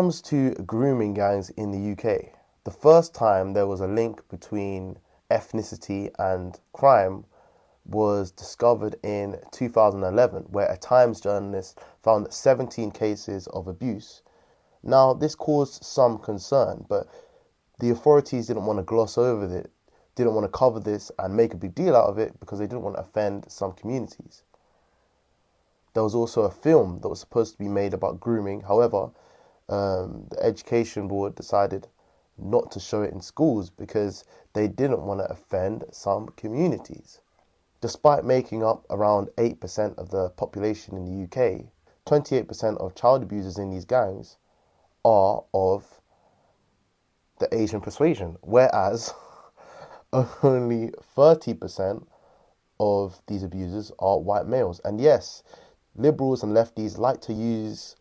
When it comes to grooming gangs in the UK, the first time there was a link between ethnicity and crime was discovered in 2011, where a Times journalist found 17 cases of abuse. Now, this caused some concern, but the authorities didn't want to gloss over it, didn't want to cover this and make a big deal out of it because they didn't want to offend some communities. There was also a film that was supposed to be made about grooming. However, the Education Board decided not to show it in schools because they didn't want to offend some communities. Despite making up around 8% of the population in the UK, 28% of child abusers in these gangs are of the Asian persuasion, whereas only 30% of these abusers are white males. And yes, liberals and lefties like to use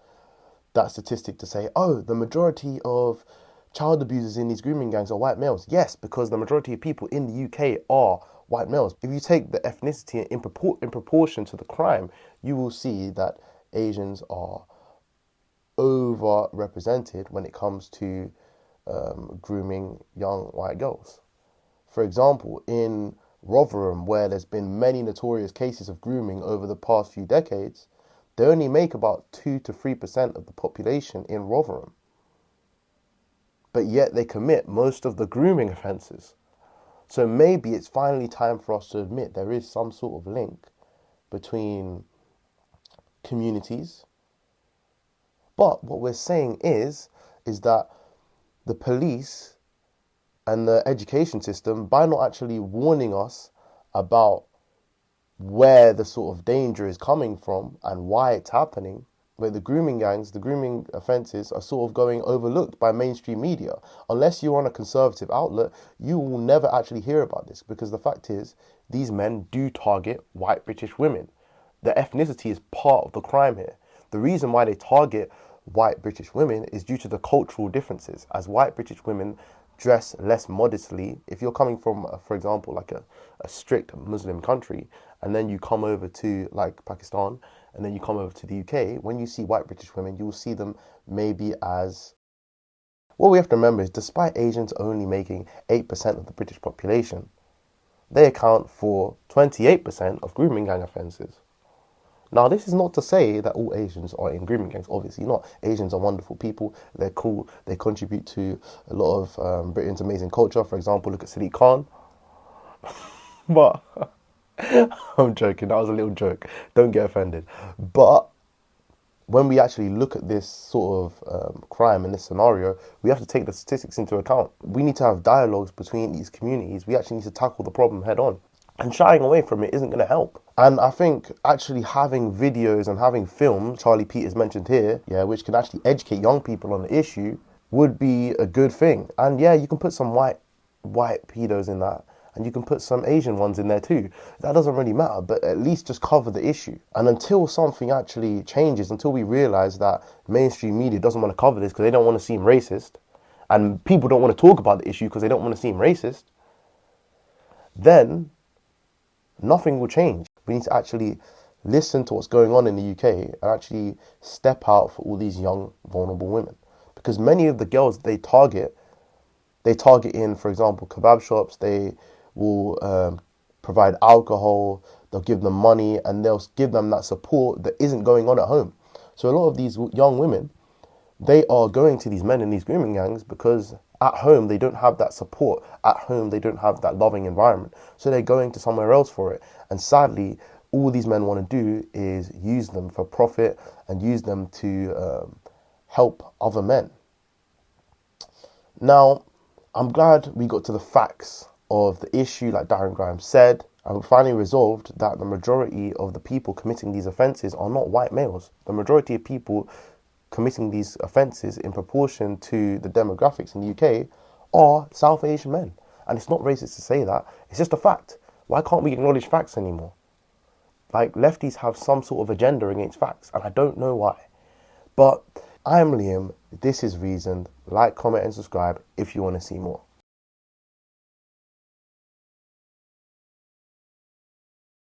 that statistic to say, oh, the majority of child abusers in these grooming gangs are white males. Yes, because the majority of people in the UK are white males. If you take the ethnicity in proportion to the crime, you will see that Asians are overrepresented when it comes to grooming young white girls. For example, in Rotherham, where there's been many notorious cases of grooming over the past few decades, they only make about 2 to 3% of the population in Rotherham. But yet they commit most of the grooming offences. So maybe it's finally time for us to admit there is some sort of link between communities. But what we're saying is that the police and the education system, by not actually warning us about where the sort of danger is coming from and why it's happening, where the grooming gangs, the grooming offences are sort of going overlooked by mainstream media. Unless you're on a conservative outlet, you will never actually hear about this, because the fact is, these men do target white British women. The ethnicity is part of the crime here. The reason why they target white British women is due to the cultural differences, as white British women dress less modestly. If you're coming from, for example, like a strict Muslim country, and then you come over to like Pakistan, and then you come over to the UK, when you see white British women, you will see them maybe as... What we have to remember is, despite Asians only making 8% of the British population, they account for 28% of grooming gang offences. Now, this is not to say that all Asians are in grooming gangs, obviously not. Asians are wonderful people, they're cool, they contribute to a lot of Britain's amazing culture. For example, look at Sadiq Khan. But, I'm joking, that was a little joke, don't get offended. But, when we actually look at this sort of crime in this scenario, we have to take the statistics into account. We need to have dialogues between these communities. We actually need to tackle the problem head on. And shying away from it isn't going to help. And I think actually having videos and having films, Charlie Peters mentioned here, which can actually educate young people on the issue, would be a good thing. And yeah, you can put some white pedos in that, and you can put some Asian ones in there too. That doesn't really matter, but at least just cover the issue. And until something actually changes, until we realise that mainstream media doesn't want to cover this because they don't want to seem racist, and people don't want to talk about the issue because they don't want to seem racist, then nothing will change. We need to actually listen to what's going on in the UK and actually step out for all these young, vulnerable women. Because many of the girls they target in, for example, kebab shops. They will provide alcohol, they'll give them money, and they'll give them that support that isn't going on at home. So a lot of these young women, they are going to these men in these grooming gangs because at home they don't have that support. At home they don't have that loving environment. So they're going to somewhere else for it. And sadly, all these men want to do is use them for profit and use them to help other men. Now, I'm glad we got to the facts of the issue, like Darren Graham said, and we finally resolved that the majority of the people committing these offences are not white males. The majority of people committing these offences in proportion to the demographics in the UK are South Asian men. And it's not racist to say that, it's just a fact. Why can't we acknowledge facts anymore? Like, lefties have some sort of agenda against facts, and I don't know why. But I'm Liam, this is Reasoned. Like, comment and subscribe if you want to see more.